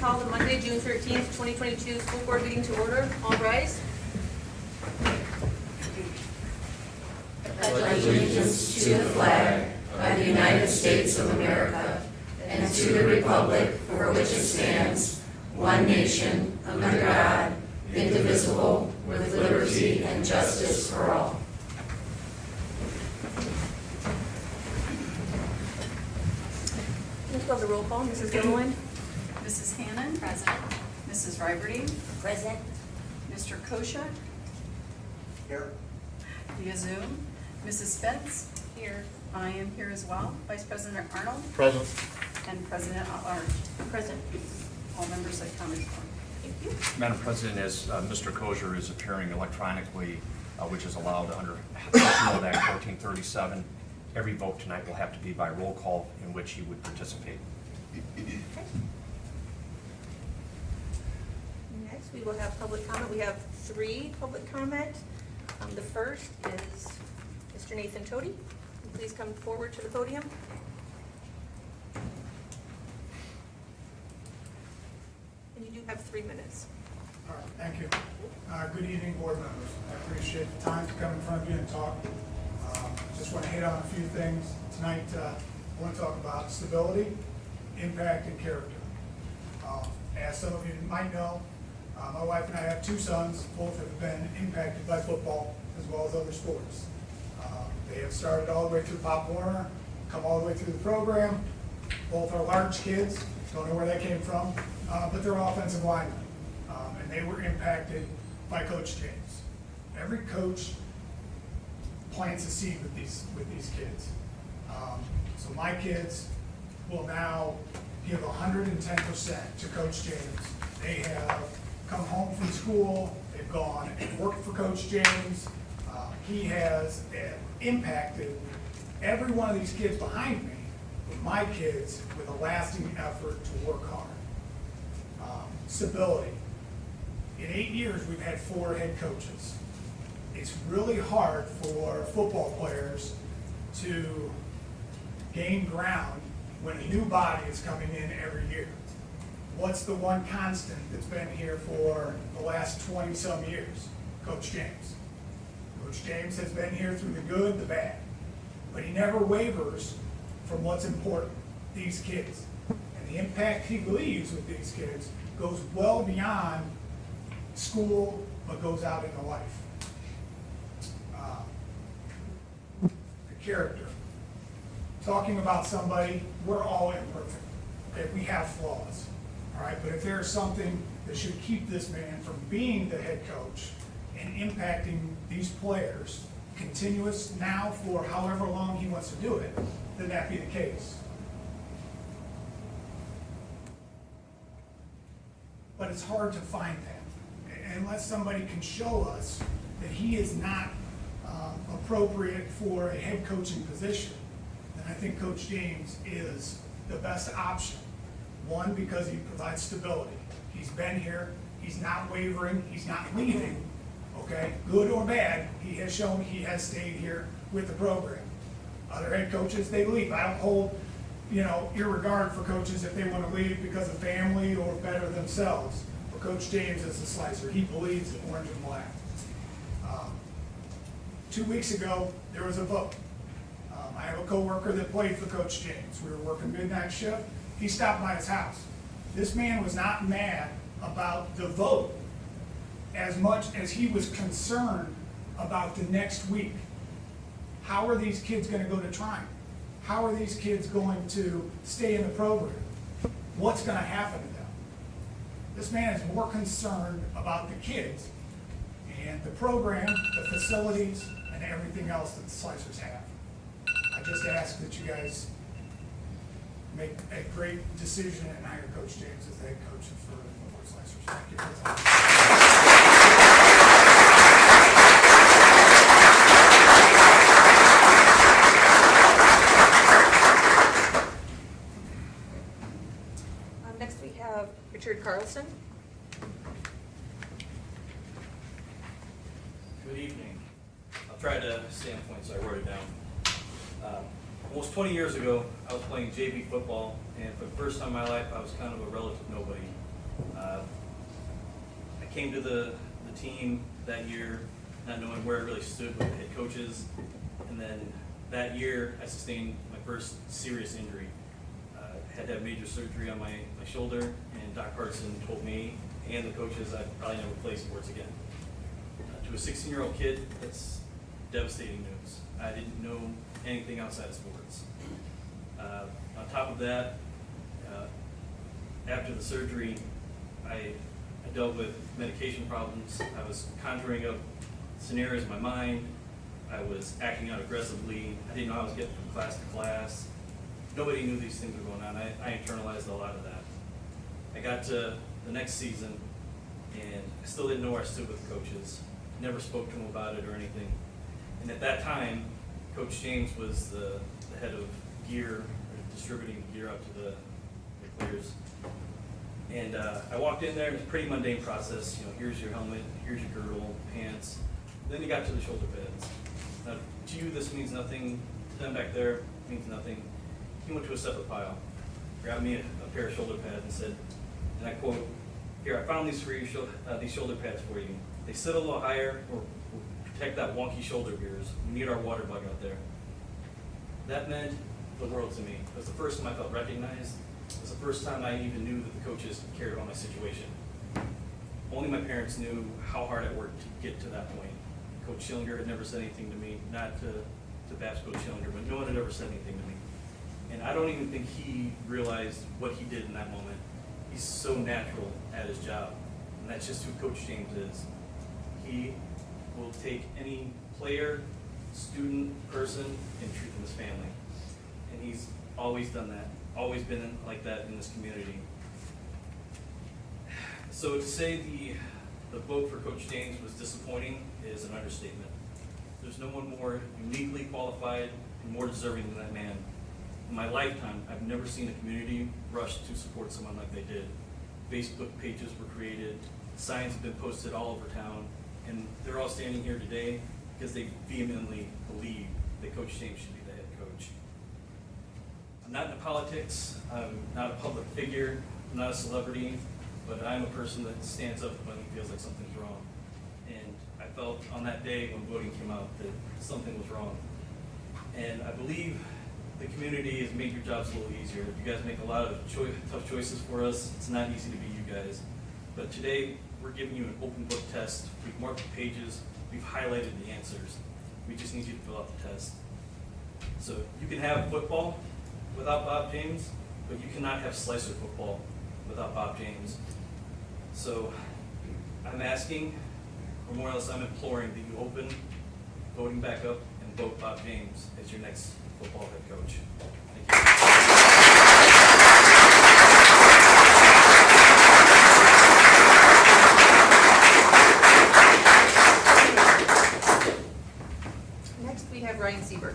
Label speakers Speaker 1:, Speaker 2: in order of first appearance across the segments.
Speaker 1: call the Monday, June 13th, 2022 school board meeting to order. All rise.
Speaker 2: Pledge allegiance to the flag of the United States of America and to the republic for which it stands, one nation, under God, indivisible, with liberty and justice for all.
Speaker 1: Let's go to the roll call. Mrs. Gilliland.
Speaker 3: Mrs. Hannon. Present. Mrs. Riberty.
Speaker 2: Present.
Speaker 3: Mr. Koschak.
Speaker 4: Here.
Speaker 3: Via Zoom. Mrs. Spence. Here. I am here as well. Vice President Arnold.
Speaker 4: Present.
Speaker 3: And President at-large.
Speaker 1: Present.
Speaker 3: All members that come is for.
Speaker 1: Thank you.
Speaker 5: Madam President, as Mr. Kozer is appearing electronically, which is allowed under Renewal Act 1437, every vote tonight will have to be by roll call in which he would participate.
Speaker 1: Okay. Next, we will have public comment. We have 3 public comment. The first is Mr. Nathan Tody. Please come forward to the podium. And you do have 3 minutes.
Speaker 4: All right, thank you. Good evening, board members. I appreciate the time to come in front of you and talk. Just want to hit on a few things. Tonight, I want to talk about stability, impact, and character. As some of you might know, my wife and I have 2 sons. Both have been impacted by football as well as other sports. They have started all the way through Pop Warner, come all the way through the program. Both are large kids, don't know where that came from, but they're offensive linemen. And they were impacted by Coach James. Every coach plants a seed with these kids. So my kids will now give 110% to Coach James. They have come home from school, they've gone and worked for Coach James. He has impacted every one of these kids behind me, with my kids, with a lasting effort to work hard. Stability. In 8 years, we've had 4 head coaches. It's really hard for football players to gain ground when a new body is coming in every year. What's the one constant that's been here for the last 20-some years? Coach James. Coach James has been here through the good, the bad, but he never wavers from what's important, these kids. And the impact he leaves with these kids goes well beyond school, but goes out into life. The character. Talking about somebody, we're all imperfect. Okay, we have flaws. All right, but if there is something that should keep this man from being the head coach and impacting these players continuous now for however long he wants to do it, then that be the case. But it's hard to find that unless somebody can show us that he is not appropriate for a head coaching position. Then I think Coach James is the best option. One, because he provides stability. He's been here, he's not wavering, he's not leaving, okay? Good or bad, he has shown he has stayed here with the program. Other head coaches, they leave. I don't hold, irregard for coaches if they want to leave because of family or better themselves. But Coach James is a slicer. He believes in orange and black. 2 weeks ago, there was a vote. I have a coworker that played for Coach James. We were working midnight shift. He stopped by his house. This man was not mad about the vote as much as he was concerned about the next week. How are these kids going to go to Trine? How are these kids going to stay in the program? What's going to happen to them? This man is more concerned about the kids and the program, the facilities, and everything else that the Slicers have. I just ask that you guys make a great decision and hire Coach James as the head coach for the Laporte Slicers. Thank you for your time.
Speaker 1: Next, we have Richard Carlson.
Speaker 6: Good evening. I'll try to stay on point, so I wrote it down. Almost 20 years ago, I was playing JV football, and for the first time in my life, I was kind of a relative nobody. I came to the team that year not knowing where I really stood with the head coaches, and then that year I sustained my first serious injury. Had to have major surgery on my shoulder, and Doc Carlson told me and the coaches I'd probably never play sports again. To a 16-year-old kid, that's devastating news. I didn't know anything outside of sports. On top of that, after the surgery, I dealt with medication problems. I was conjuring up scenarios in my mind. I was acting out aggressively. I didn't know how I was getting from class to class. Nobody knew these things were going on. I internalized a lot of that. I got to the next season, and I still didn't know where I stood with the coaches. Never spoke to them about it or anything. And at that time, Coach James was the head of gear, or distributing gear out to the players. And I walked in there, it was a pretty mundane process. You know, here's your helmet, here's your girdle, pants. Then you got to the shoulder pads. Now, to you, this means nothing. To them back there, it means nothing. He went to a separate pile, grabbed me a pair of shoulder pads and said, and I quote, "Here, I found these for you, these shoulder pads for you. They sit a little higher, or protect that wonky shoulder of yours. We need our water bug out there." That meant the world to me. It was the first time I felt recognized. It was the first time I even knew that the coaches cared about my situation. Only my parents knew how hard I worked to get to that point. Coach Schillinger had never said anything to me, not to Babs Coach Schillinger, but no one had ever said anything to me. And I don't even think he realized what he did in that moment. He's so natural at his job, and that's just who Coach James is. He will take any player, student, person, and treat them as family. And he's always done that, always been like that in this community. So to say the vote for Coach James was disappointing is an understatement. There's no one more uniquely qualified and more deserving than that man. In my lifetime, I've never seen a community rush to support someone like they did. Facebook pages were created, signs have been posted all over town, and they're all standing here today because they vehemently believe that Coach James should be the head coach. I'm not into politics, I'm not a public figure, I'm not a celebrity, but I'm a person that stands up when he feels like something's wrong. And I felt on that day when voting came out that something was wrong. And I believe the community has made your jobs a little easier. You guys make a lot of tough choices for us. It's not easy to be you guys. But today, we're giving you an open book test. We've marked the pages, we've highlighted the answers. We just need you to fill out the test. So you can have football without Bob James, but you cannot have slicer football without Bob James. So I'm asking, or more or less I'm imploring that you open voting back up and vote Bob James as your next football head coach. Thank
Speaker 1: you. Next, we have Ryan Seberg.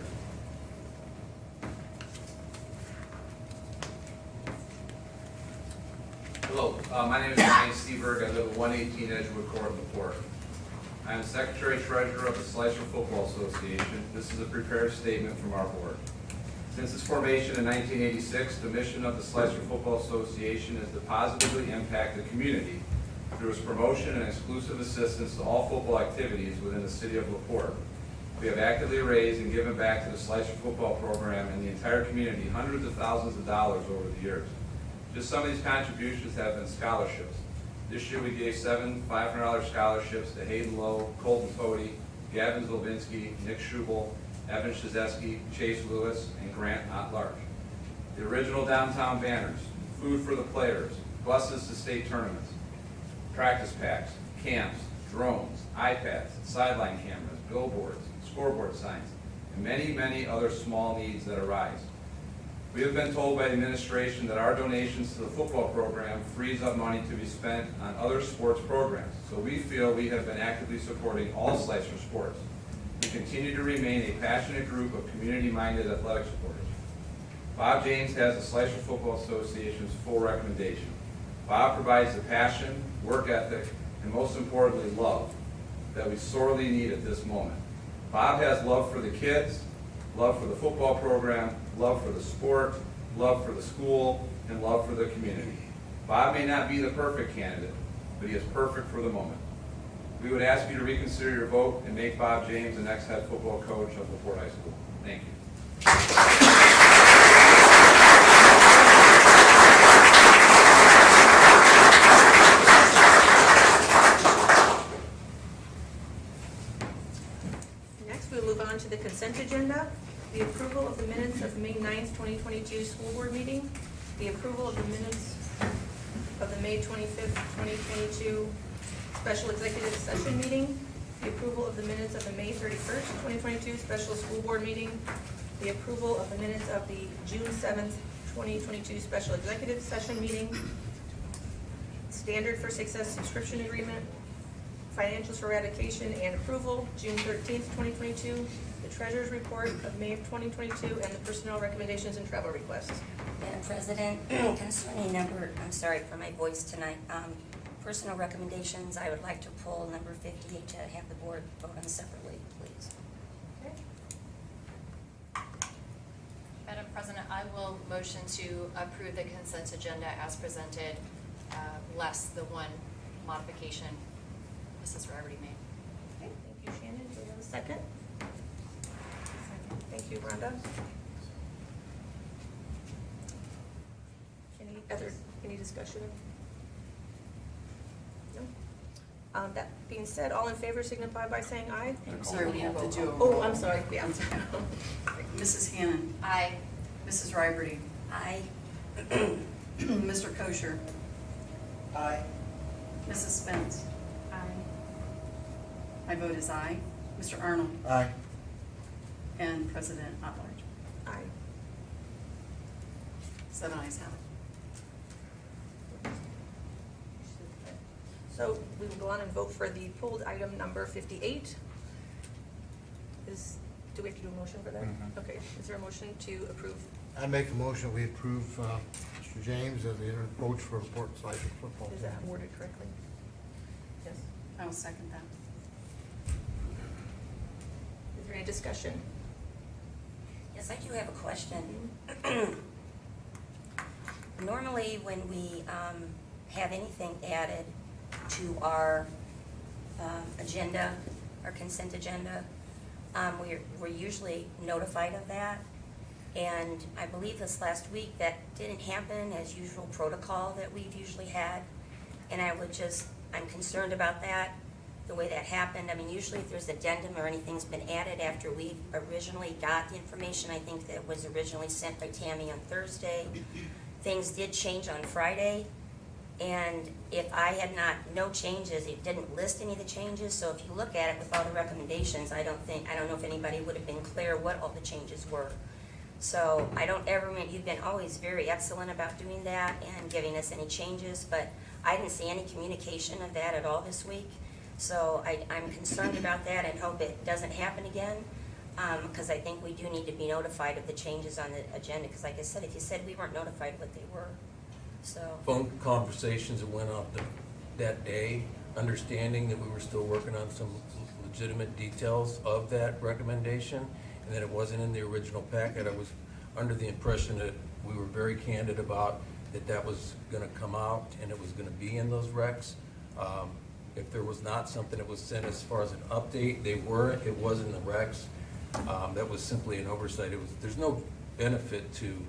Speaker 7: Hello, my name is Ryan Seberg. I live at 118 Edgewood Court, Laporte. I am Secretary-Treasurer of the Slicer Football Association. This is a prepared statement from our board. Since its formation in 1986, the mission of the Slicer Football Association is to positively impact the community through its promotion and exclusive assistance to all football activities within the city of Laporte. We have actively raised and given back to the Slicer Football program and the entire community hundreds of thousands of dollars over the years. Just some of these contributions have been scholarships. This year we gave 7 $500 scholarships to Hayden Lowe, Colton Cody, Gavin Zlovinski, Nick Schubel, Evan Shazeski, Chase Lewis, and Grant Not-Large. The original downtown banners, food for the players, buses to state tournaments, practice packs, camps, drones, iPads, sideline cameras, billboards, scoreboard signs, and many, many other small needs that arise. We have been told by the administration that our donations to the football program frees up money to be spent on other sports programs, so we feel we have been actively supporting all Slicer sports. We continue to remain a passionate group of community-minded athletic supporters. Bob James has the Slicer Football Association's full recommendation. Bob provides the passion, work ethic, and most importantly, love that we sorely need at this moment. Bob has love for the kids, love for the football program, love for the sport, love for the school, and love for the community. Bob may not be the perfect candidate, but he is perfect for the moment. We would ask you to reconsider your vote and make Bob James the next head football coach of Laporte High School. Thank you.
Speaker 1: Next, we'll move on to the consent agenda. The approval of the minutes of May 9th, 2022 school board meeting. The approval of the minutes of the May 25th, 2022 special executive session meeting. The approval of the minutes of the May 31st, 2022 special school board meeting. The approval of the minutes of the June 7th, 2022 special executive session meeting. Standard for Success subscription agreement. Financials for ratification and approval, June 13th, 2022. The treasurer's report of May of 2022, and the personnel recommendations and travel requests.
Speaker 2: Madam President, concerning I'm sorry for my voice tonight, personal recommendations, I would like to pull number 58 to have the board vote on separately, please.
Speaker 1: Okay.
Speaker 8: Madam President, I will motion to approve the consent agenda as presented, less the one modification Mrs. Roberty made.
Speaker 1: Okay, thank you, Shannon. Do we have a second? Thank you, Rhonda. Any discussion? No? That being said, all in favor signify by saying aye.
Speaker 3: I'm sorry, we have to do a roll
Speaker 1: Oh,
Speaker 3: call.
Speaker 1: I'm sorry, yeah.
Speaker 3: Mrs. Hannon.
Speaker 8: Aye.
Speaker 3: Mrs. Ryberty.
Speaker 2: Aye.
Speaker 3: Mr. Kosher.
Speaker 4: Aye.
Speaker 3: Mrs. Spence.
Speaker 8: Aye.
Speaker 3: My vote is aye. Mr. Arnold.
Speaker 4: Aye.
Speaker 3: And President at-large.
Speaker 1: Aye.
Speaker 3: 7 ayes have it.
Speaker 1: So we will go on and vote for the pulled item number 58. Do we have to do a motion for that?
Speaker 5: Mhm.
Speaker 1: Okay, is there a motion to approve?
Speaker 9: I make a motion, we approve Mr. James as the interim coach for Laporte Slicer football.
Speaker 1: Is that worded correctly? Yes.
Speaker 3: I will second that.
Speaker 1: Is there any discussion?
Speaker 2: Yes, I do have a question. Normally, when we have anything added to our agenda, our consent agenda, we're usually notified of that. And I believe this last week that didn't happen as usual protocol that we've usually had. And I'm concerned about that, the way that happened. I mean, usually if there's addendum or anything's been added after we originally got the information, I think that was originally sent by Tammy on Thursday. Things did change on Friday. And if I had no changes, it didn't list any of the changes. So if you look at it with all the recommendations, I don't know if anybody would have been clear what all the changes were. So you've been always very excellent about doing that and giving us any changes, but I didn't see any communication of that at all this week. So I'm concerned about that and hope it doesn't happen again, because I think we do need to be notified of the changes on the agenda, because like I said, if you said we weren't notified what they were, so.
Speaker 10: Phone conversations that went out that day, understanding that we were still working on some legitimate details of that recommendation, and that it wasn't in the original packet. I was under the impression that we were very candid about that was gonna come out and it was gonna be in those recs. If there was not something that was sent as far as an update, it was in the recs. That was simply an oversight. There's no benefit to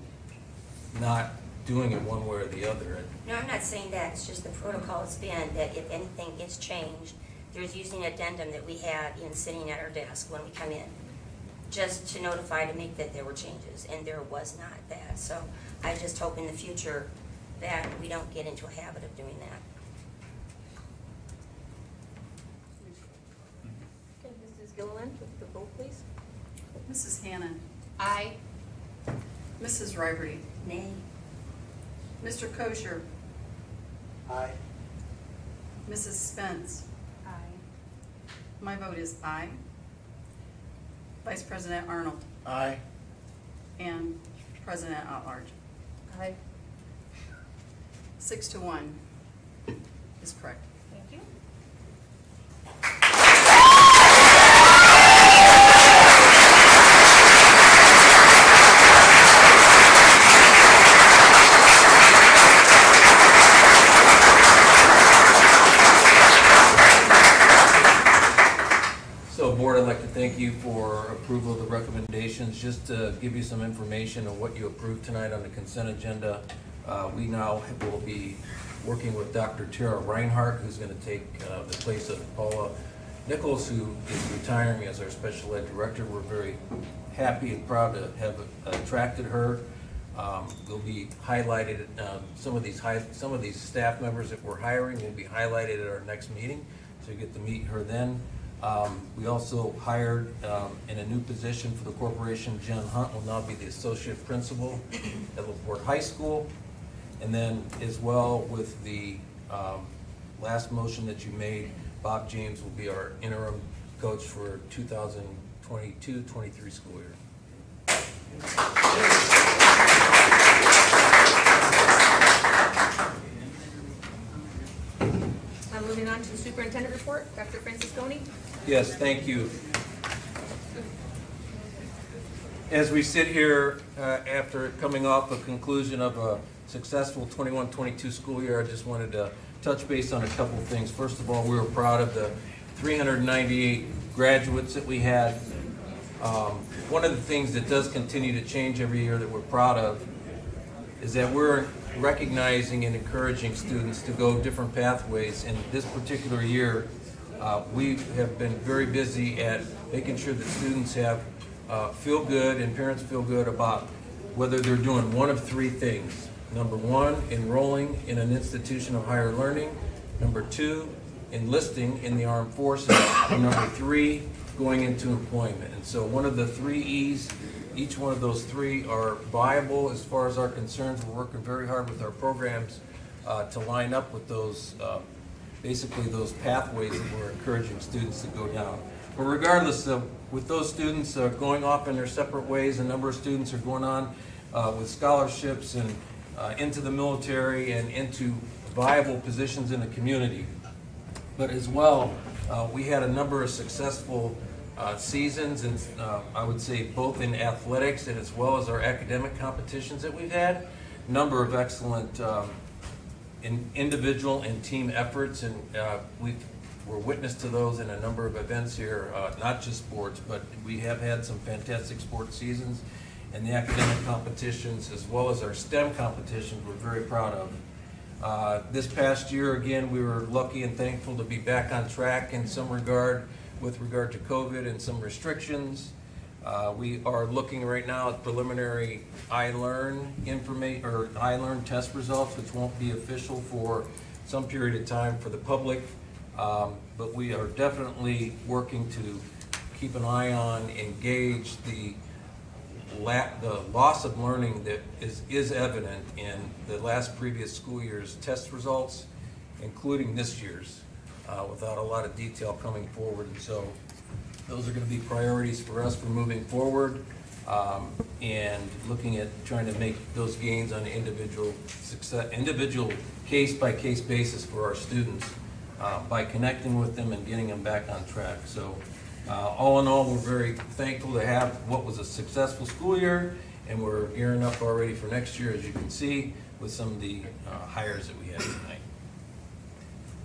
Speaker 10: not doing it one way or the other.
Speaker 2: No, I'm not saying that. It's just the protocol has been that if anything gets changed, there's usually an addendum that we had sitting at our desk when we come in, just to notify to make that there were changes, and there was not that. So I just hope in the future that we don't get into a habit of doing that.
Speaker 1: Okay, Mrs. Gilliland, with the vote, please.
Speaker 3: Mrs. Hannon.
Speaker 8: Aye.
Speaker 3: Mrs. Ryberty.
Speaker 2: Nay.
Speaker 3: Mr. Kosher.
Speaker 4: Aye.
Speaker 3: Mrs. Spence.
Speaker 8: Aye.
Speaker 3: My vote is aye. Vice President Arnold
Speaker 9: Aye.
Speaker 3: and President at-large.
Speaker 1: Aye.
Speaker 3: 6-1 is correct.
Speaker 1: Thank you.
Speaker 10: thank you for approval of the recommendations. Just to give you some information on what you approved tonight on the consent agenda, we now will be working with Dr. Tara Reinhardt, who's going to take the place of Paula Nichols, who is retiring as our special ed director. We're very happy and proud to have attracted her. Will be highlighted, some of these staff members that we're hiring will be highlighted at our next meeting, so you get to meet her then. We also hired in a new position for the corporation. Jen Hunt will now be the associate principal at Laporte High School. And then as well with the last motion that you made, Bob James will be our interim coach for 2022-23 school year.
Speaker 1: Moving on to the superintendent report, Dr. Francisconi.
Speaker 10: Yes, thank you. As we sit here after coming off a conclusion of a successful 21-22 school year, I just wanted to touch base on a couple of things. First of all, we were proud of the 398 graduates that we had. One of the things that does continue to change every year that we're proud of is that we're recognizing and encouraging students to go different pathways. And this particular year, we have been very busy at making sure that students have feel good and parents feel good about whether they're doing one of three things. Number one, enrolling in an institution of higher learning. Number two, enlisting in the armed forces. And number three, going into employment. And so one of the three E's, each one of those three are viable as far as our concerns. We're working very hard with our programs to line up with those, basically those pathways that we're encouraging students to go down. But regardless of, with those students going off in their separate ways, a number of students are going on with scholarships and into the military and into viable positions in the community. But as well, we had a number of successful seasons, and I would say both in athletics and as well as our academic competitions that we've had. A number of excellent in individual and team efforts, and we're witness to those in a number of events here, not just sports, but we have had some fantastic sports seasons, and the academic competitions as well as our STEM competitions we're very proud of. This past year, again, we were lucky and thankful to be back on track in some regard with regard to COVID and some restrictions. We are looking right now at preliminary Ilearn Ilearn test results, which won't be official for some period of time for the public. But we are definitely working to keep an eye on, engage the loss of learning that is evident in the previous school year's test results, including this year's, without a lot of detail coming forward. And so those are going to be priorities for us for moving forward, and looking at trying to make those gains on an individual case-by-case basis for our students by connecting with them and getting them back on track. So all in all, we're very thankful to have what was a successful school year, and we're gearing up already for next year, as you can see, with some of the hires that we had tonight.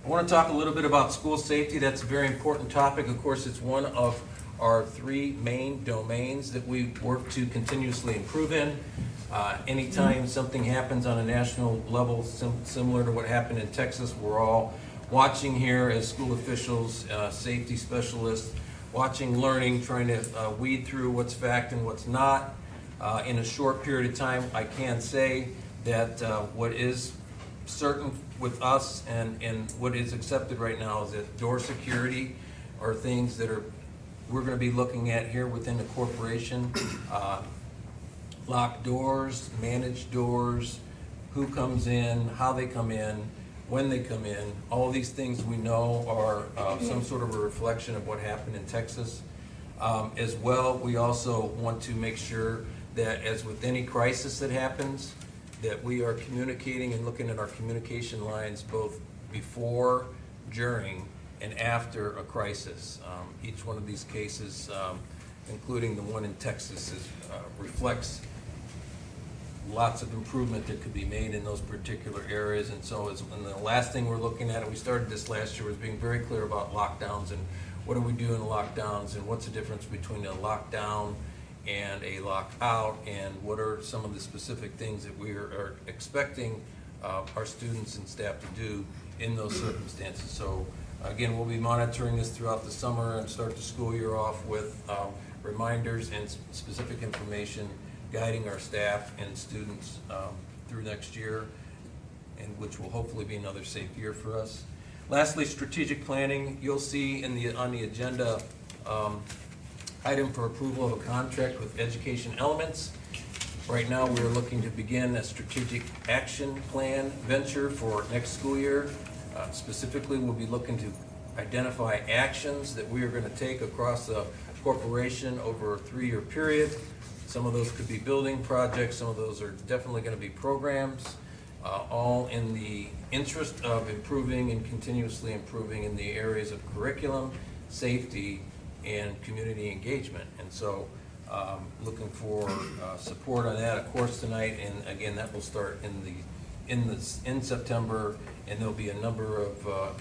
Speaker 10: I want to talk a little bit about school safety. That's a very important topic. Of course, it's one of our three main domains that we work to continuously improve in. Anytime something happens on a national level, similar to what happened in Texas, we're all watching here as school officials, safety specialists, watching, learning, trying to weed through what's fact and what's not. In a short period of time, I can say that what is certain with us and what is accepted right now is that door security are things that we're going to be looking at here within the corporation. Locked doors, managed doors, who comes in, how they come in, when they come in. All these things we know are some sort of a reflection of what happened in Texas. As well, we also want to make sure that, as with any crisis that happens, that we are communicating and looking at our communication lines both before, during, and after a crisis. Each one of these cases, including the one in Texas, reflects lots of improvement that could be made in those particular areas. And so, and the last thing we're looking at, and we started this last year, was being very clear about lockdowns and what do we do in lockdowns, and what's the difference between a lockdown and a lockout, and what are some of the specific things that we are expecting our students and staff to do in those circumstances. So again, we'll be monitoring this throughout the summer and start the school year off with reminders and specific information guiding our staff and students through next year, and which will hopefully be another safe year for us. Lastly, strategic planning. You'll see on the agenda item for approval of a contract with Education Elements. Right now, we're looking to begin a strategic action plan venture for next school year. Specifically, we'll be looking to identify actions that we are going to take across the corporation over a 3-year period. Some of those could be building projects, some of those are definitely going to be programs, all in the interest of improving and continuously improving in the areas of curriculum, safety, and community engagement. And so looking for support on that, of course, tonight, and again, that will start in September, and there'll be a number of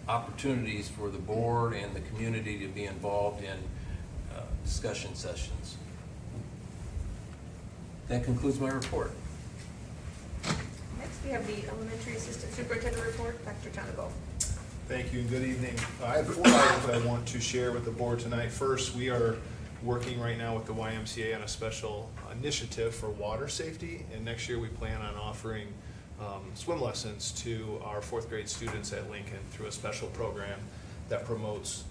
Speaker 10: opportunities for the board and the community to be involved in discussion sessions. That concludes my report.
Speaker 1: Next, we have the elementary assistant superintendent report. Dr. Tannenbaum.
Speaker 11: Thank you and good evening. I have 4 items I want to share with the board tonight. First, we are working right now with the YMCA on a special initiative for water safety, and next year we plan on offering swim lessons to our 4th grade students at Lincoln through a special program that promotes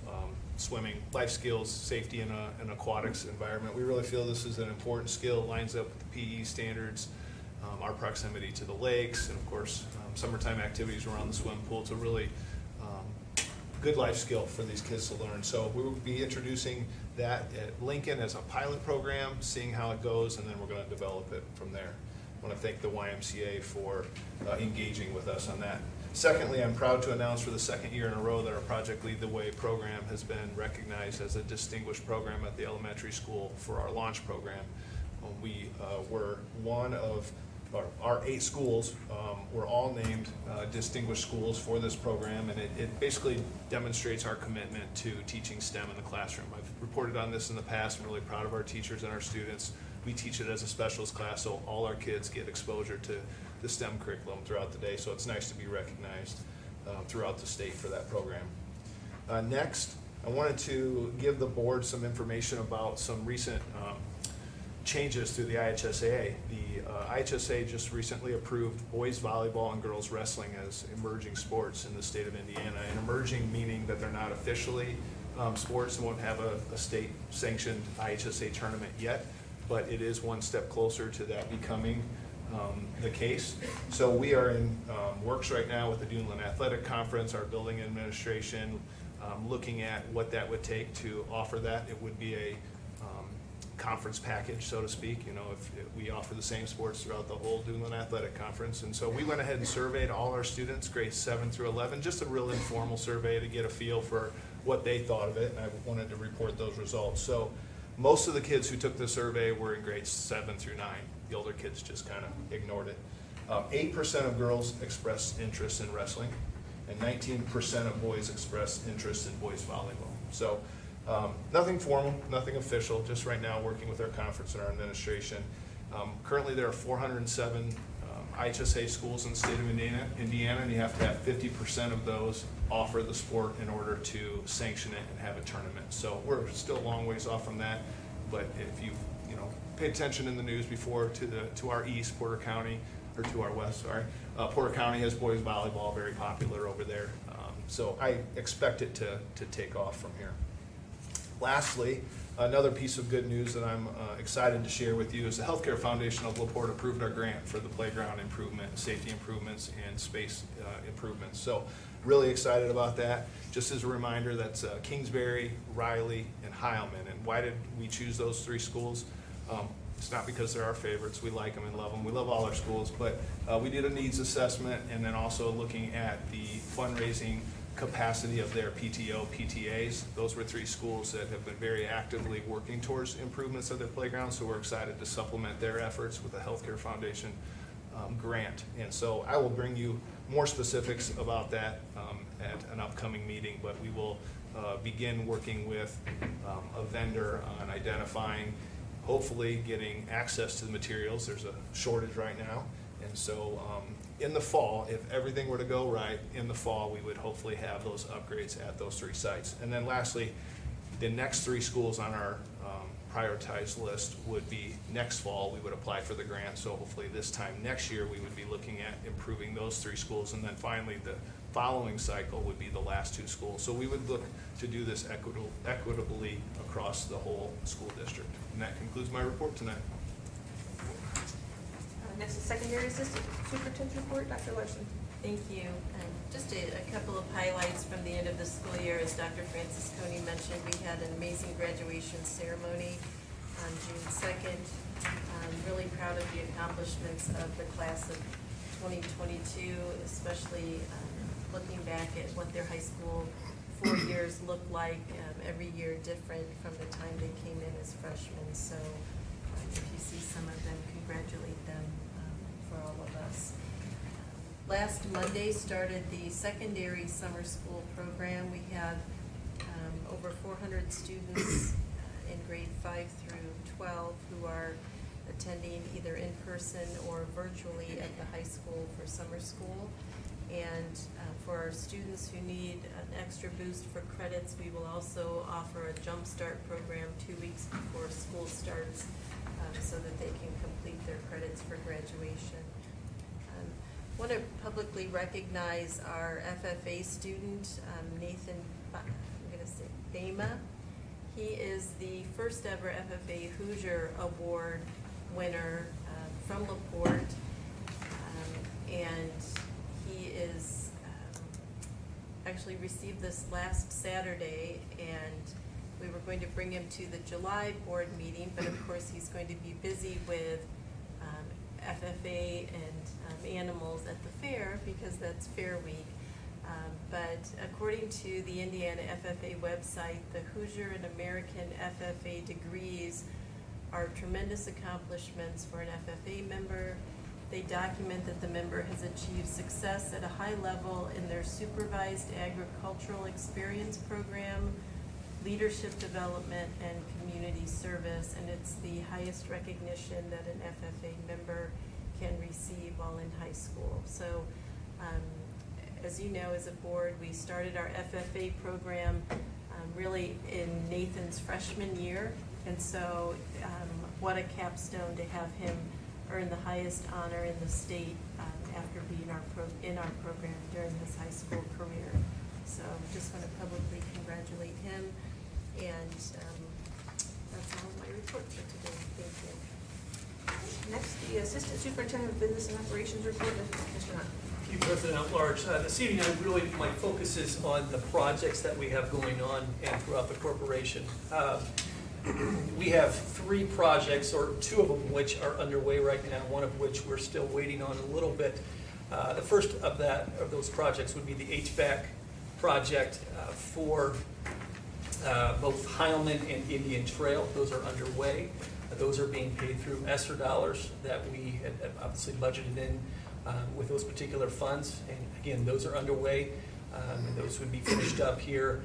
Speaker 11: swimming, life skills, safety in an aquatics environment. We really feel this is an important skill. It lines up with the PE standards, our proximity to the lakes, and of course summertime activities around the swim pool. It's a really good life skill for these kids to learn. So we will be introducing that at Lincoln as a pilot program, seeing how it goes, and then we're going to develop it from there. I want to thank the YMCA for engaging with us on that. Secondly, I'm proud to announce for the 2nd year in a row that our Project Lead the Way program has been recognized as a distinguished program at the elementary school for our launch program. We were one of our 8 schools were all named distinguished schools for this program, and it basically demonstrates our commitment to teaching STEM in the classroom. I've reported on this in the past. I'm really proud of our teachers and our students. We teach it as a specialist class, so all our kids get exposure to the STEM curriculum throughout the day, so it's nice to be recognized throughout the state for that program. Next, I wanted to give the board some information about some recent changes through the IHSAA. The IHSAA just recently approved boys volleyball and girls wrestling as emerging sports in the state of Indiana. And emerging meaning that they're not officially sports and won't have a state sanctioned IHSAA tournament yet, but it is one step closer to that becoming the case. So we are in works right now with the Duneland Athletic Conference, our building administration, looking at what that would take to offer that. It would be a conference package, so to speak. You know, if we offer the same sports throughout the whole Duneland Athletic Conference. And so we went ahead and surveyed all our students, grades 7 through 11, just a real informal survey to get a feel for what they thought of it, and I wanted to report those results. So most of the kids who took the survey were in grades 7 through 9. The older kids just kind of ignored it. 8% of girls expressed interest in wrestling, and 19% of boys expressed interest in boys volleyball. So nothing formal, nothing official, just right now working with our conference and our administration. Currently there are 407 IHSA schools in the state of Indiana, and you have to have 50% of those offer the sport in order to sanction it and have a tournament. So we're still a long ways off from that, but if you've paid attention in the news before to our east, Porter County, or to our west, sorry, Porter County has boys volleyball, very popular over there. So I expect it to take off from here. Lastly, another piece of good news that I'm excited to share with you is the Healthcare Foundation of Laporte approved our grant for the playground improvement, safety improvements, and space improvements. So really excited about that. Just as a reminder, that's Kingsbury, Riley, and Heilman. And why did we choose those 3 schools? It's not because they're our favorites. We like them and love them. We love all our schools, but we did a needs assessment, and then also looking at the fundraising capacity of their PTO, PTAs. Those were 3 schools that have been very actively working towards improvements of their playgrounds, so we're excited to supplement their efforts with the Healthcare Foundation grant. And so I will bring you more specifics about that at an upcoming meeting, but we will begin working with a vendor on identifying, hopefully getting access to the materials. There's a shortage right now. And so in the fall, if everything were to go right, in the fall, we would hopefully have those upgrades at those 3 sites. And then lastly, the next 3 schools on our prioritized list would be next fall, we would apply for the grant. So hopefully this time next year, we would be looking at improving those 3 schools. And then finally, the following cycle would be the last 2 schools. So we would look to do this equitably across the whole school district. And that concludes my report tonight.
Speaker 1: Next is secondary assistant superintendent report, Dr. Larson.
Speaker 12: Thank you. Just a couple of highlights from the end of the school year. As Dr. Francis Coney mentioned, we had an amazing graduation ceremony on June 2nd. I'm really proud of the accomplishments of the class of 2022, especially looking back at what their high school 4 years looked like, every year different from the time they came in as freshmen. So if you see some of them, congratulate them for all of us. Last Monday started the secondary summer school program. We have over 400 students in grade 5 through 12 who are attending either in person or virtually at the high school for summer school. And for our students who need an extra boost for credits, we will also offer a Jump Start program 2 weeks before school starts so that they can complete their credits for graduation. I want to publicly recognize our FFA student, Nathan, I'm going to say Bama. He is the first ever FFA Hoosier Award winner from Laporte, and he is actually received this last Saturday, and we were going to bring him to the July board meeting, but of course he's going to be busy with FFA and animals at the fair because that's Fair Week. But according to the Indiana FFA website, the Hoosier and American FFA degrees are tremendous accomplishments for an FFA member. They document that the member has achieved success at a high level in their supervised agricultural experience program, leadership development, and community service, and it's the highest recognition that an FFA member can receive while in high school. So as you know, as a board, we started our FFA program really in Nathan's freshman year, and so what a capstone to have him earn the highest honor in the state after being in our program during his high school career. So just want to publicly congratulate him, and that's all my report for today. Thank you.
Speaker 1: Next, the assistant superintendent of business and operations report, Mr. Hunt.
Speaker 13: Thank you, President at Large. This evening, my focus is on the projects that we have going on and throughout the corporation. We have 3 projects, or 2 of them which are underway right now, one of which we're still waiting on a little bit. The first of those projects would be the Hvac project for both Heilman and Indian Trail. Those are underway. Those are being paid through ESSER dollars that we had obviously budgeted in with those particular funds. And again, those are underway. And those would be finished up here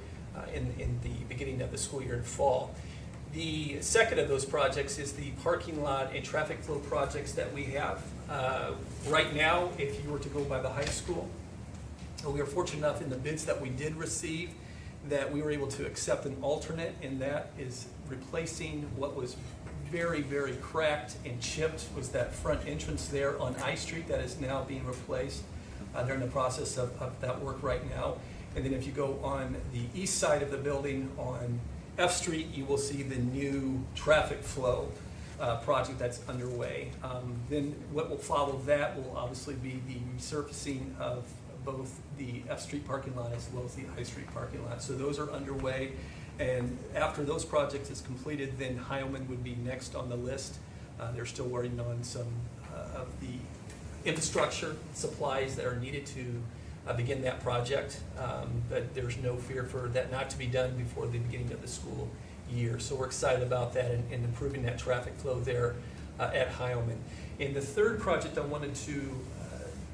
Speaker 13: in the beginning of the school year in fall. The second of those projects is the parking lot and traffic flow projects that we have. Right now, if you were to go by the high school, we are fortunate enough in the bids that we did receive that we were able to accept an alternate, and that is replacing what was very, very cracked and chipped was that front entrance there on I Street that is now being replaced. They're in the process of that work right now. And then if you go on the east side of the building on F Street, you will see the new traffic flow project that's underway. Then what will follow that will obviously be the resurfacing of both the F Street parking lot as well as the I Street parking lot. So those are underway. And after those projects is completed, then Heilman would be next on the list. They're still working on some of the infrastructure supplies that are needed to begin that project. But there's no fear for that not to be done before the beginning of the school year. So we're excited about that and improving that traffic flow there at Heilman. And the third project I wanted to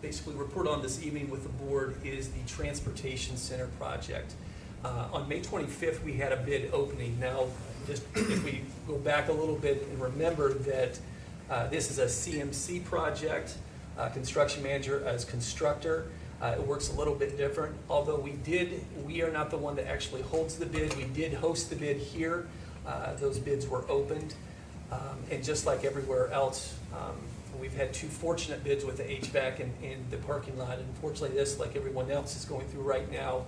Speaker 13: basically report on this evening with the board is the Transportation Center project. On May 25th, we had a bid opening. Now, just if we go back a little bit and remember that this is a CMC project, construction manager as constructor. It works a little bit different, although we are not the one that actually holds the bid. We did host the bid here. Those bids were opened. And just like everywhere else, we've had two fortunate bids with the HVAC in the parking lot. Unfortunately, this, like everyone else is going through right now,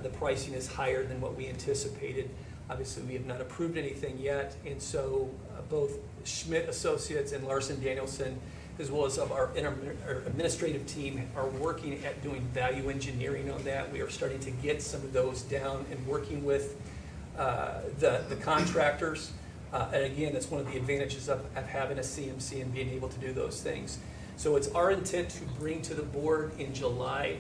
Speaker 13: the pricing is higher than what we anticipated. Obviously, we have not approved anything yet, and so both Schmidt Associates and Larson Danielson, as well as our administrative team, are working at doing value engineering on that. We are starting to get some of those down and working with the contractors. And again, that's one of the advantages of having a CMC and being able to do those things. So it's our intent to bring to the board in July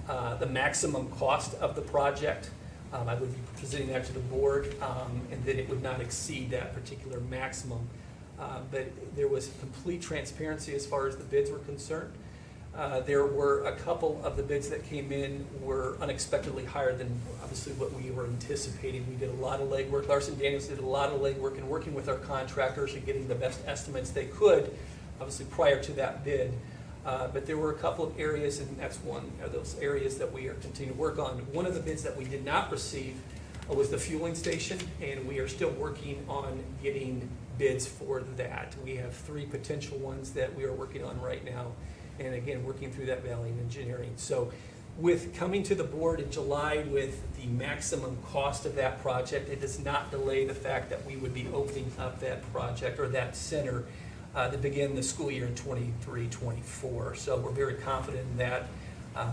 Speaker 13: the maximum cost of the project. I would be presenting that to the board, and then it would not exceed that particular maximum. But there was complete transparency as far as the bids were concerned. There were a couple of the bids that came in were unexpectedly higher than obviously what we were anticipating. We did a lot of legwork. Larson Daniels did a lot of legwork in working with our contractors and getting the best estimates they could, obviously prior to that bid. But there were a couple of areas, and that's one of those areas that we are continuing to work on. One of the bids that we did not receive was the fueling station, and we are still working on getting bids for that. We have 3 potential ones that we are working on right now, and again, working through that value engineering. So with coming to the board in July with the maximum cost of that project, it does not delay the fact that we would be opening up that project or that center to begin the school year in 23-24. So we're very confident in that.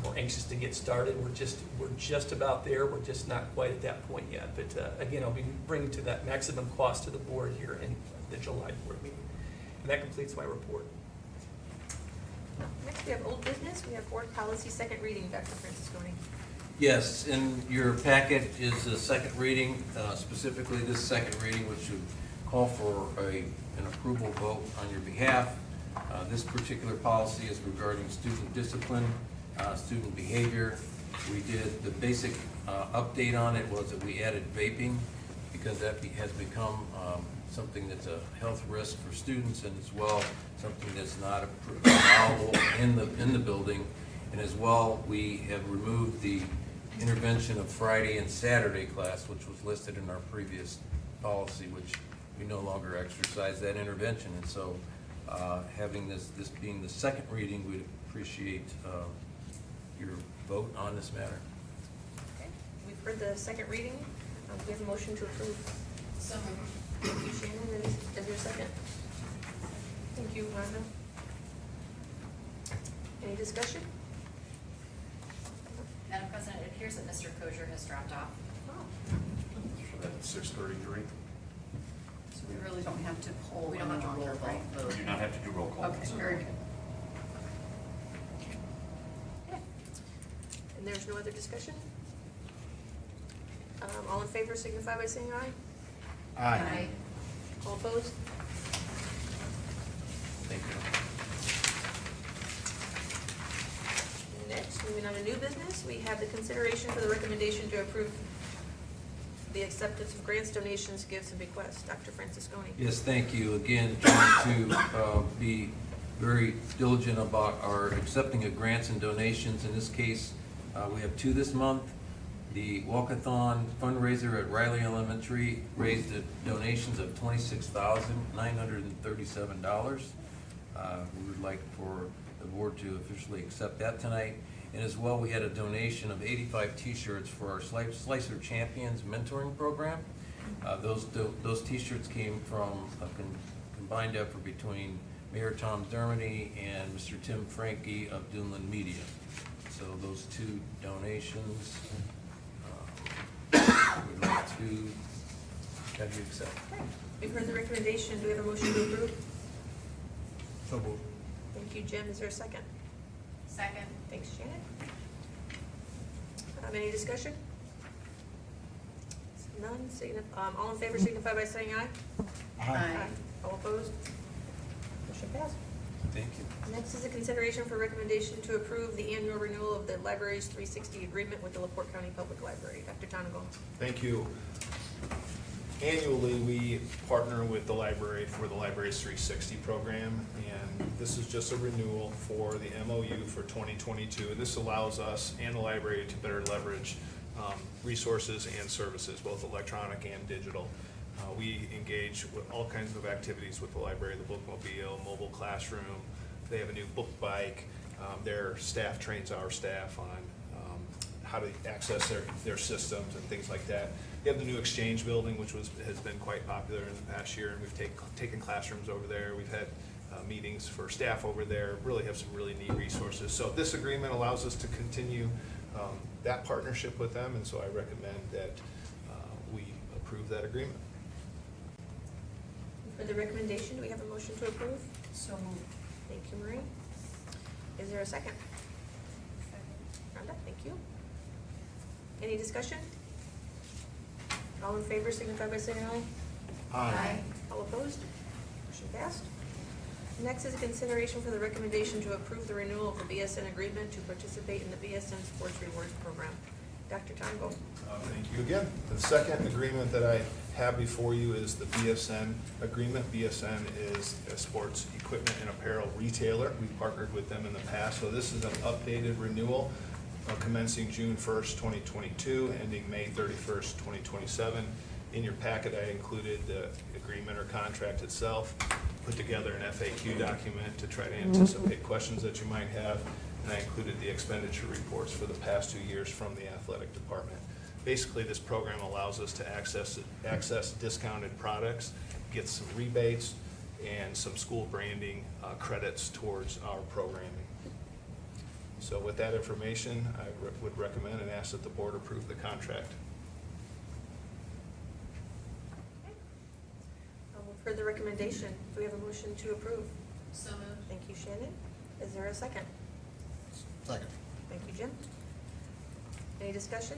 Speaker 13: We're anxious to get started. We're just about there. We're just not quite at that point yet. But again, I'll be bringing to that maximum cost to the board here in the July board meeting. And that completes my report.
Speaker 1: Next, we have old business. We have board policy second reading. Dr. Francisconi.
Speaker 10: Yes, in your packet is a second reading, specifically this second reading, which would call for an approval vote on your behalf. This particular policy is regarding student discipline, student behavior. We did the basic update on it was that we added vaping because that has become something that's a health risk for students, and as well something that's not allowable in the building. And as well, we have removed the intervention of Friday and Saturday class, which was listed in our previous policy, which we no longer exercise that intervention. And so having this being the second reading, we'd appreciate your vote on this matter.
Speaker 1: Okay, we've heard the second reading. We have a motion to approve.
Speaker 8: So moved.
Speaker 1: Thank you, Shannon. Is there a second? Thank you, Rhonda. Any discussion?
Speaker 8: Madam President, it appears that Mr. Kosher has dropped off.
Speaker 5: So that's 6:33.
Speaker 3: So we really don't have to poll.
Speaker 8: We don't have to
Speaker 3: any
Speaker 8: roll
Speaker 3: longer,
Speaker 8: call
Speaker 3: right?
Speaker 8: vote.
Speaker 5: We do not have to do roll call.
Speaker 3: Okay, very good.
Speaker 1: And there's no other discussion? All in favor signify by saying aye.
Speaker 8: Aye.
Speaker 1: All opposed?
Speaker 10: Thank you.
Speaker 1: Next, moving on to new business, we have the consideration for the recommendation to approve the acceptance of grants, donations, gifts, and bequests. Dr. Francisconi.
Speaker 10: Yes, thank you. Again, trying to be very diligent about our accepting of grants and donations. In this case, we have 2 this month. The Walkathon fundraiser at Riley Elementary raised donations of $26,937. We would like for the board to officially accept that tonight. And as well, we had a donation of 85 t-shirts for our Slicer Champions mentoring program. Those t-shirts came from a combined effort between Mayor Tom Dermody and Mr. Tim Franke of Dunlin Media. So those 2 donations, we'd like to have you accept.
Speaker 1: We've heard the recommendation. Do we have a motion to approve?
Speaker 9: So moved.
Speaker 1: Thank you, Jim. Is there a second?
Speaker 8: Second.
Speaker 1: Thanks, Janet. Any discussion? None. All in favor signify by saying aye.
Speaker 3: Aye.
Speaker 1: All opposed? Motion passed.
Speaker 10: Thank you.
Speaker 1: Next is a consideration for recommendation to approve the annual renewal of the library's 360 agreement with the Laporte County Public Library. Dr. Tonigal.
Speaker 11: Thank you. Annually, we partner with the library for the library's 360 program, and this is just a renewal for the MOU for 2022. This allows us and the library to better leverage resources and services, both electronic and digital. We engage with all kinds of activities with the library, the bookmobile, mobile classroom. They have a new book bike. Their staff trains our staff on how to access their systems and things like that. We have the new exchange building, which has been quite popular in the past year, and we've taken classrooms over there. We've had meetings for staff over there, really have some really neat resources. So this agreement allows us to continue that partnership with them, and so I recommend that we approve that agreement.
Speaker 1: For the recommendation, do we have a motion to approve?
Speaker 3: So moved.
Speaker 1: Thank you, Marie. Is there a second? Rhonda, thank you. Any discussion? All in favor signify by saying aye.
Speaker 9: Aye.
Speaker 1: All opposed? Motion passed. Next is a consideration for the recommendation to approve the renewal of the BSN agreement to participate in the BSN Sports Rewards Program. Dr. Tonigal.
Speaker 11: Thank you again. The second agreement that I have before you is the BSN agreement. BSN is a sports equipment and apparel retailer. We've partnered with them in the past, so this is an updated renewal commencing June 1st, 2022, ending May 31st, 2027. In your packet, I included the agreement or contract itself, put together an FAQ document to try to anticipate questions that you might have, and I included the expenditure reports for the past 2 years from the athletic department. Basically, this program allows us to access discounted products, get some rebates, and some school branding credits towards our programming. So with that information, I would recommend and ask that the board approve the contract.
Speaker 1: For the recommendation, do we have a motion to approve?
Speaker 8: So moved.
Speaker 1: Thank you, Shannon. Is there a second?
Speaker 9: Second.
Speaker 1: Thank you, Jim. Any discussion?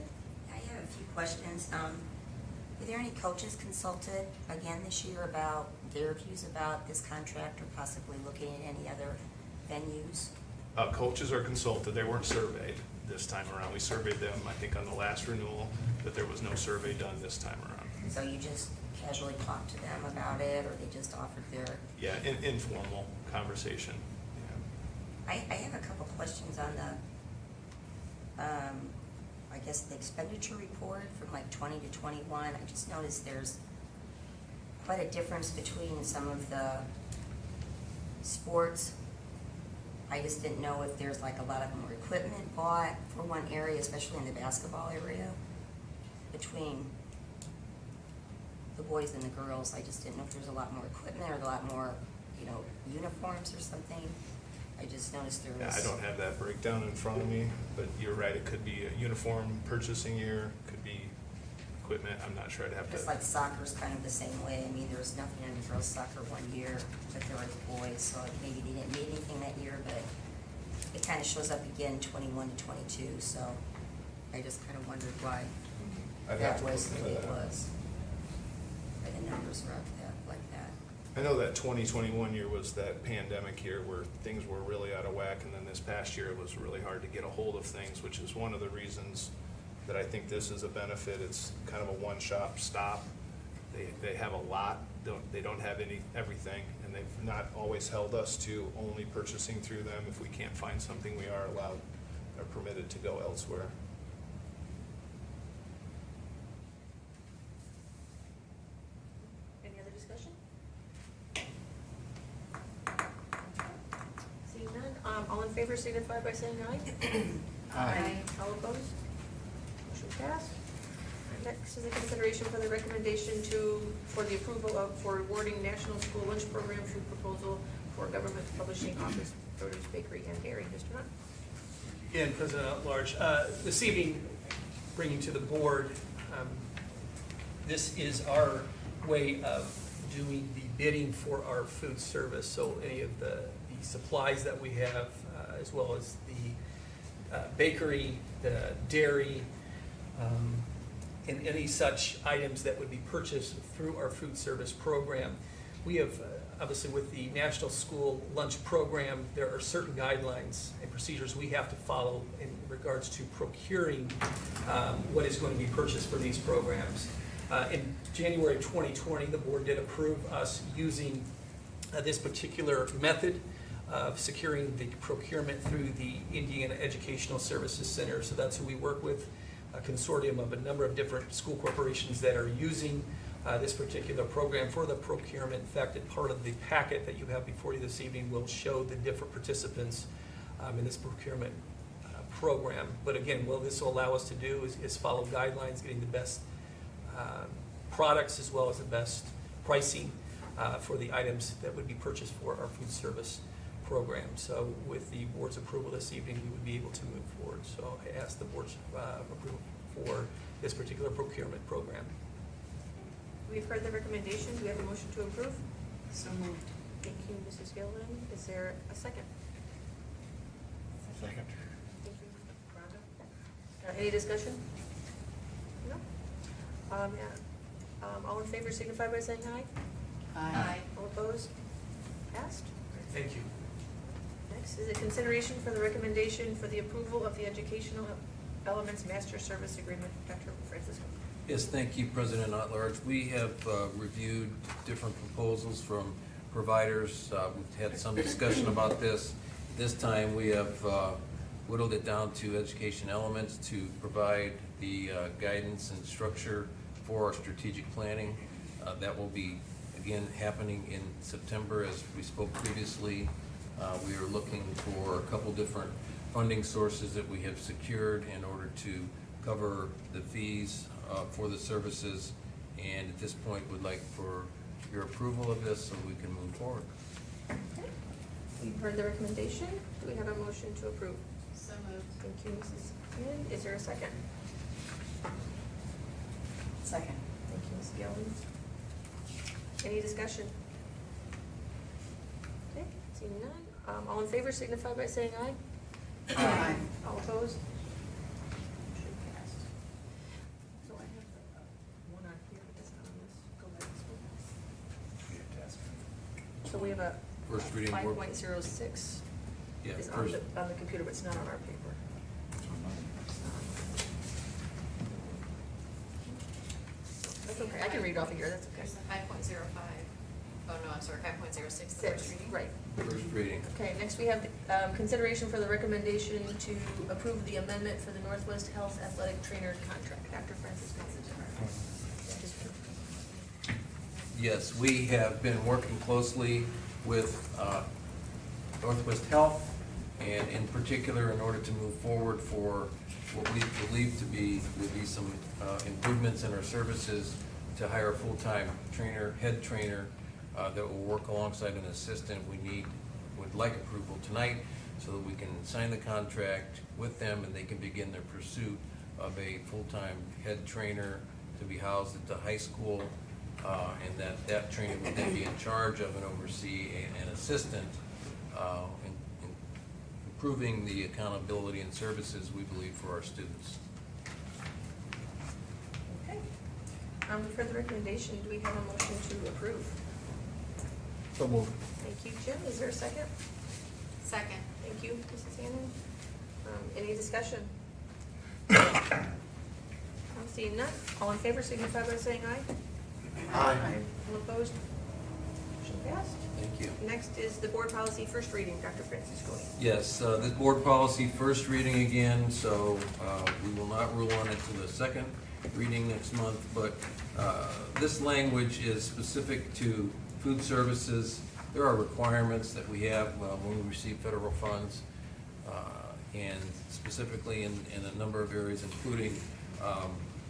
Speaker 2: I have a few questions. Were there any coaches consulted again this year about their views about this contract or possibly looking at any other venues?
Speaker 11: Coaches are consulted. They weren't surveyed this time around. We surveyed them, I think, on the last renewal, but there was no survey done this time around.
Speaker 2: So you just casually talked to them about it, or they just offered their?
Speaker 11: Yeah, informal conversation. Yeah.
Speaker 2: I have a couple questions on the, I guess the expenditure report from like 20 to 21. I just noticed there's quite a difference between some of the sports. I just didn't know if there's like a lot of more equipment bought for one area, especially in the basketball area, between the boys and the girls. I just didn't know if there's a lot more equipment or a lot more, uniforms or something. I just noticed there was.
Speaker 11: Yeah, I don't have that breakdown in front of me, but you're right, it could be a uniform purchasing year, could be equipment, I'm not sure, I'd have to.
Speaker 2: Just like soccer's kind of the same way. I mean, there was nothing in girls' soccer one year, but there were the boys, so maybe they didn't need anything that year, but it kind of shows up again 21 to 22, so I just kind of wondered why
Speaker 11: I'd have
Speaker 2: that
Speaker 11: to
Speaker 2: was
Speaker 11: look
Speaker 2: the way
Speaker 11: into
Speaker 2: it
Speaker 11: that.
Speaker 2: was. Why the numbers were up like that.
Speaker 11: I know that 2021 year was that pandemic year where things were really out of whack, and then this past year it was really hard to get a hold of things, which is one of the reasons that I think this is a benefit. It's kind of a one-shop stop. They have a lot, they don't have everything, and they've not always held us to only purchasing through them. If we can't find something, we are allowed or permitted to go elsewhere.
Speaker 1: Any other discussion? Seeing none, all in favor signify by saying aye.
Speaker 9: Aye.
Speaker 1: All opposed? Motion passed. Next is a consideration for the recommendation for the approval for awarding National School Lunch Program food proposal for Government Publishing Office, Produce Bakery, and Dairy. Mr. Hunt?
Speaker 13: Again, President at Large, this evening, bringing to the board, this is our way of doing the bidding for our food service. So any of the supplies that we have, as well as the bakery, the dairy, and any such items that would be purchased through our food service program. We have obviously with the National School Lunch Program, there are certain guidelines and procedures we have to follow in regards to procuring what is going to be purchased for these programs. In January 2020, the board did approve us using this particular method of securing the procurement through the Indiana Educational Services Center. So that's who we work with, a consortium of a number of different school corporations that are using this particular program for the procurement. In fact, part of the packet that you have before you this evening will show the different participants in this procurement program. But again, what this will allow us to do is follow guidelines, getting the best products as well as the best pricing for the items that would be purchased for our food service program. So with the board's approval this evening, we would be able to move forward. So I ask the board's approval for this particular procurement program.
Speaker 1: We've heard the recommendation. Do we have a motion to approve?
Speaker 3: So moved.
Speaker 1: Thank you, Mrs. Gilliland. Is there a second?
Speaker 9: Second.
Speaker 1: Thank you, Mr. Rhonda. Any discussion? No? All in favor signify by saying aye.
Speaker 3: Aye.
Speaker 1: All opposed? Passed.
Speaker 13: Thank you.
Speaker 1: Next is a consideration for the recommendation for the approval of the Educational Elements Master Service Agreement. Dr. Francisco.
Speaker 10: Yes, thank you, President At-Large. We have reviewed different proposals from providers. We've had some discussion about this. This time, we have whittled it down to Education Elements to provide the guidance and structure for our strategic planning. That will be, again, happening in September, as we spoke previously. We are looking for a couple different funding sources that we have secured in order to cover the fees for the services, and at this point would like for your approval of this so we can move forward.
Speaker 1: Okay. We've heard the recommendation. Do we have a motion to approve?
Speaker 3: So moved.
Speaker 1: Thank you, Mrs. Quinn. Is there a second?
Speaker 3: Second.
Speaker 1: Thank you, Ms. Gilliland. Any discussion? Okay, seeing none. All in favor signify by saying aye.
Speaker 3: Aye.
Speaker 1: All opposed? Motion passed. So I have one on here, but that's not on this. Go back this one. So we have a
Speaker 10: First reading.
Speaker 1: 5.06
Speaker 10: Yeah,
Speaker 1: is on
Speaker 10: first,
Speaker 1: the computer, but it's not on our paper. That's okay, I can read it off of here, that's okay.
Speaker 8: There's the 5.05. Oh, no, I'm sorry, 5.06, the
Speaker 1: Six,
Speaker 8: first reading.
Speaker 1: right.
Speaker 10: first reading.
Speaker 1: Okay, next we have consideration for the recommendation to approve the amendment for the Northwest Health Athletic Trainer contract. Dr. Francis.
Speaker 10: Yes, we have been working closely with Northwest Health, and in particular, in order to move forward for what we believe to be, would be some improvements in our services, to hire a full-time trainer, head trainer, that will work alongside an assistant. Would like approval tonight so that we can sign the contract with them and they can begin their pursuit of a full-time head trainer to be housed at the high school, and that trainer would then be in charge of and oversee an assistant, in improving the accountability and services, we believe, for our students.
Speaker 1: Okay. For the recommendation, do we have a motion to approve?
Speaker 9: So moved.
Speaker 1: Thank you, Jim. Is there a second?
Speaker 8: Second.
Speaker 1: Thank you, Mrs. Hannon. Any discussion? I'm seeing none. All in favor signify by saying aye.
Speaker 9: Aye.
Speaker 1: All opposed? Motion passed.
Speaker 10: Thank you.
Speaker 1: Next is the board policy first reading. Dr. Francisco.
Speaker 10: Yes, this board policy, first reading again, so we will not rule on it to the second reading next month, but this language is specific to food services. There are requirements that we have when we receive federal funds, and specifically in a number of areas, including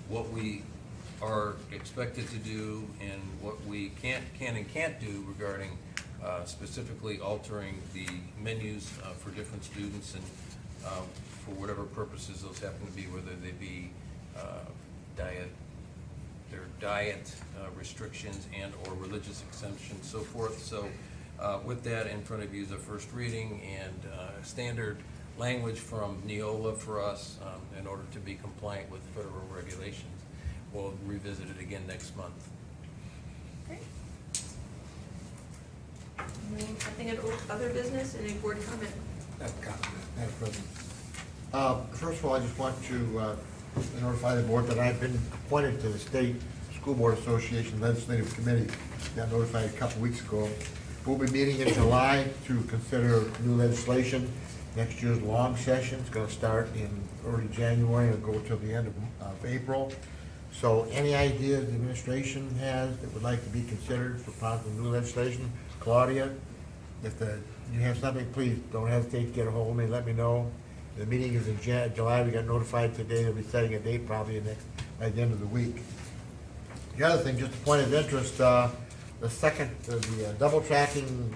Speaker 10: what we are expected to do and what we can and can't do regarding specifically altering the menus for different students and for whatever purposes those happen to be, whether they be diet restrictions and or religious exemptions, so forth. So with that in front of you is a first reading and standard language from Neola for us in order to be compliant with federal regulations. We'll revisit it again next month.
Speaker 1: Okay. and other business, any board comment?
Speaker 9: Madam President. First of all, I just want to notify the board that I've been appointed to the State School Board Association Legislative Committee. Got notified a couple weeks ago. We'll be meeting in July to consider new legislation. Next year's long session is going to start in early January and go till the end of April. So any ideas the administration has that would like to be considered for possible new legislation? Claudia, if you have something, please don't hesitate to get a hold of me, let me know. The meeting is in July, we got notified today, they'll be setting a date probably by the end of the week. The other thing, just a point of interest, the double tracking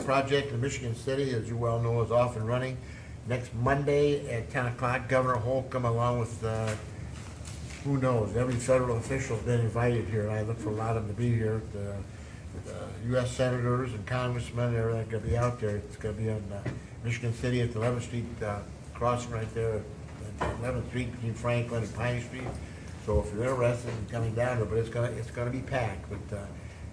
Speaker 9: project in Michigan City, as you well know, is off and running. Next Monday at 10 o'clock, Governor Holcomb, along with, who knows, every federal official has been invited here, and I look for a lot of them to be here. The U.S. senators and congressmen, they're gonna be out there. It's gonna be in Michigan City at the 11th Street crossing right there, at 11th Street between Franklin and Pine Street. So if you're interested in coming down there, but it's gonna be packed, but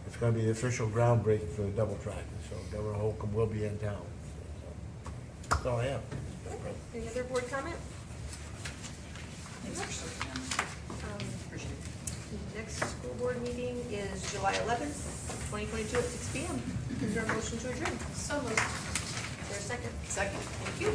Speaker 9: it's gonna be the official groundbreaking for the double tracking. So Governor Holcomb will be in town. So that's all I have.
Speaker 1: Any other board comment? Next school board meeting is July 11th, 2022 at 6 p.m. Is there a motion to adjourn?
Speaker 8: So moved.
Speaker 1: Is there a second?
Speaker 3: Second.
Speaker 1: Thank you.